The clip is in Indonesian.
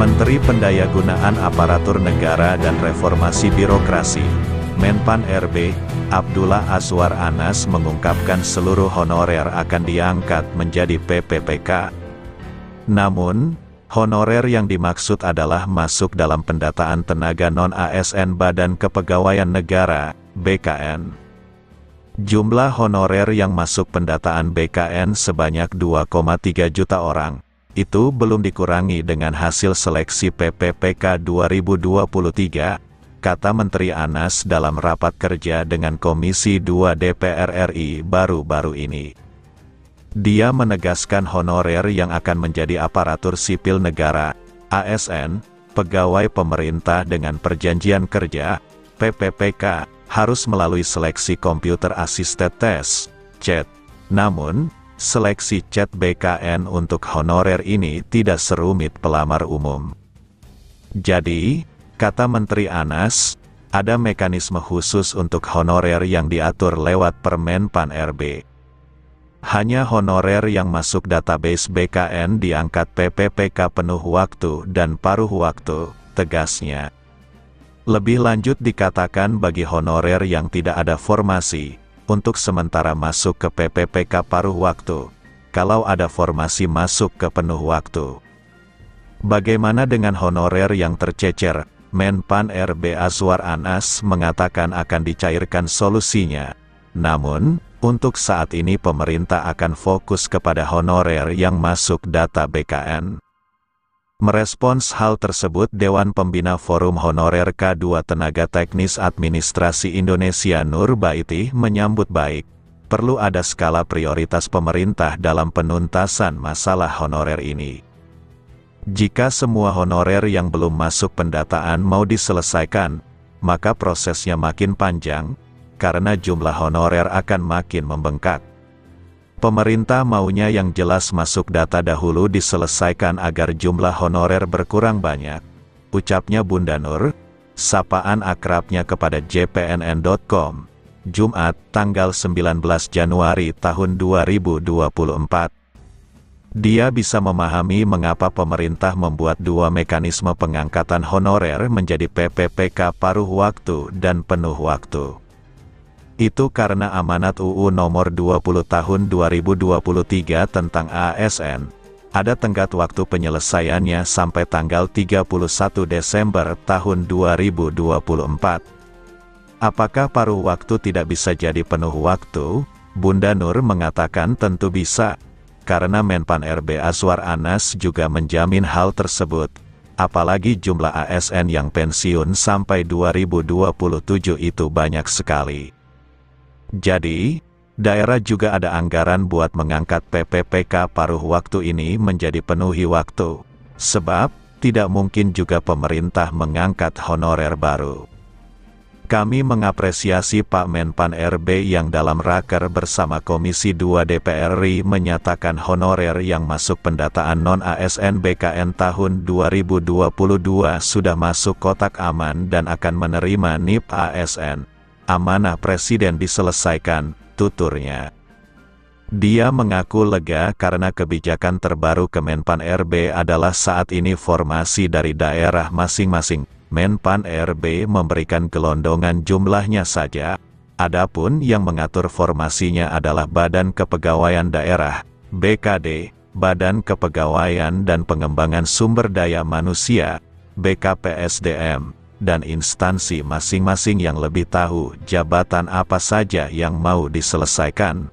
Menteri Pendayagunaan Aparatur Negara dan Reformasi Birokrasi, Menpan RB, Abdullah Azwar Anas mengungkapkan seluruh honorer akan diangkat menjadi PPPK. Namun, honorer yang dimaksud adalah masuk dalam pendataan tenaga non-ASN Badan Kepegawaian Negara, BKN. Jumlah honorer yang masuk pendataan BKN sebanyak 2,3 juta orang. Itu belum dikurangi dengan hasil seleksi PPPK 2023, kata Menteri Anas dalam rapat kerja dengan Komisi 2 DPR RI baru-baru ini. Dia menegaskan honorer yang akan menjadi aparatur sipil negara, ASN, pegawai pemerintah dengan perjanjian kerja, PPPK, harus melalui seleksi Computer Assisted Test, CAT. Namun, seleksi CAT BKN untuk honorer ini tidak serumit pelamar umum. Jadi, kata Menteri Anas, ada mekanisme khusus untuk honorer yang diatur lewat Permenpan RB. Hanya honorer yang masuk database BKN diangkat PPPK penuh waktu dan paruh waktu, tegasnya. Lebih lanjut dikatakan bagi honorer yang tidak ada formasi, untuk sementara masuk ke PPPK paruh waktu, kalau ada formasi masuk ke penuh waktu. Bagaimana dengan honorer yang tercecer? Menpan RB Azwar Anas mengatakan akan dicairkan solusinya. Namun, untuk saat ini pemerintah akan fokus kepada honorer yang masuk data BKN. Merespons hal tersebut Dewan Pembina Forum Honorer K2 Tenaga Teknis Administrasi Indonesia Nur Baiti menyambut baik. Perlu ada skala prioritas pemerintah dalam penuntasan masalah honorer ini. Jika semua honorer yang belum masuk pendataan mau diselesaikan, maka prosesnya makin panjang, karena jumlah honorer akan makin membengkak. Pemerintah maunya yang jelas masuk data dahulu diselesaikan agar jumlah honorer berkurang banyak, ucapnya Bunda Nur, sapaan akrabnya kepada jpnn.com, Jumat, tanggal 19 Januari tahun 2024. Dia bisa memahami mengapa pemerintah membuat dua mekanisme pengangkatan honorer menjadi PPPK paruh waktu dan penuh waktu. Itu karena amanat UU nomor 20 tahun 2023 tentang ASN, ada tenggat waktu penyelesaiannya sampai tanggal 31 Desember tahun 2024. Apakah paruh waktu tidak bisa jadi penuh waktu? Bunda Nur mengatakan tentu bisa, karena Menpan RB Azwar Anas juga menjamin hal tersebut, apalagi jumlah ASN yang pensiun sampai 2027 itu banyak sekali. Jadi, daerah juga ada anggaran buat mengangkat PPPK paruh waktu ini menjadi penuhi waktu. Sebab, tidak mungkin juga pemerintah mengangkat honorer baru. Kami mengapresiasi Pak Menpan RB yang dalam raker bersama Komisi 2 DPR RI menyatakan honorer yang masuk pendataan non-ASN BKN tahun 2022 sudah masuk kotak aman dan akan menerima NIP ASN. Amanah Presiden diselesaikan, tuturnya. Dia mengaku lega karena kebijakan terbaru Kemenpan RB adalah saat ini formasi dari daerah masing-masing. Menpan RB memberikan gelondongan jumlahnya saja, adapun yang mengatur formasinya adalah Badan Kepegawaian Daerah, BKD, Badan Kepegawaian dan Pengembangan Sumber Daya Manusia, BKPSDM, dan instansi masing-masing yang lebih tahu jabatan apa saja yang mau diselesaikan.